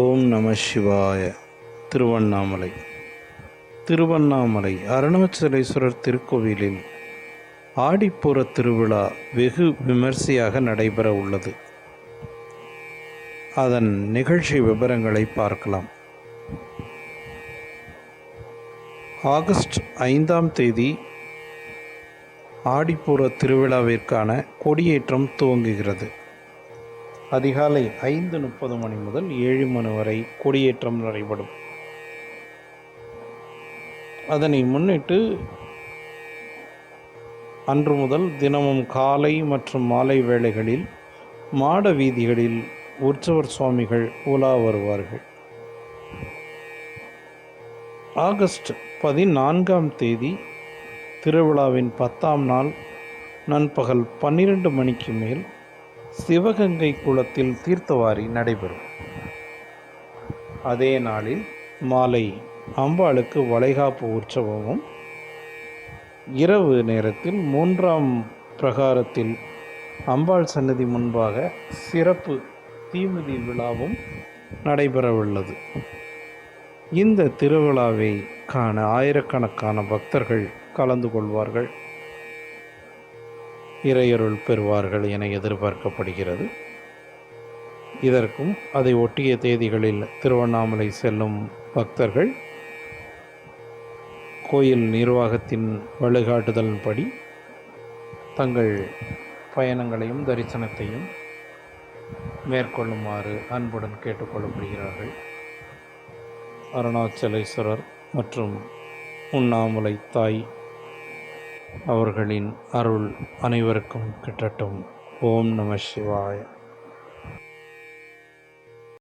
ஓம் நம சிவாய. திருவண்ணாமலை. திருவண்ணாமலை அருணாச்சலேஸ்வரர் திருக்கோவிலில் ஆடிப்பூர திருவிழா வெகு விமர்சையாக நடைபெற உள்ளது. அதன் நிகழ்ச்சி விவரங்களை பார்க்கலாம். ஆகஸ்ட் 5ஆம் தேதி ஆடிப்பூர திருவிழாவிற்கான கொடியேற்றம் துவங்குகிறது. அதிகாலை 5:30 மணி முதல் 7 மணி வரை கொடியேற்றம் நடைபெறும். அதனை முன்னிட்டு அன்று முதல் தினமும் காலை மற்றும் மாலை வேளைகளில் மாட வீதிகளில் உற்சவர் சுவாமிகள் உலா வருவார்கள். ஆகஸ்ட் 14ஆம் தேதி திருவிழாவின் 10ஆம் நாள் நண்பகல் 12 மணிக்கு மேல் சிவகங்கை குளத்தில் தீர்த்தவாரி நடைபெறும். அதே நாளில் மாலை அம்பாளுக்கு வளைகாப்பு உற்சவமும், இரவு நேரத்தில் 3ஆம் பிரகாரத்தில் அம்பாள் சன்னதி முன்பாக சிறப்பு தீமிதி விழாவும் நடைபெறவுள்ளது. இந்த திருவிழாவை காண ஆயிரக்கணக்கான பக்தர்கள் கலந்து கொள்வார்கள், இறையருள் பெறுவார்கள் என எதிர்பார்க்கப்படுகிறது. இதற்கும் அதை ஒட்டிய தேதிகளில் திருவண்ணாமலை செல்லும் பக்தர்கள் கோயில் நிர்வாகத்தின் வழிகாட்டுதலின்படி தங்கள் பயணங்களையும் தரிசனத்தையும் மேற்கொள்ளுமாறு அன்புடன் கேட்டுக்கொள்ளப்படுகிறார்கள். அருணாச்சலேஸ்வரர் மற்றும் உண்ணாமலை தாய் அவர்களின் அருள் அனைவருக்கும் கிட்டட்டும். ஓம் நம சிவாய.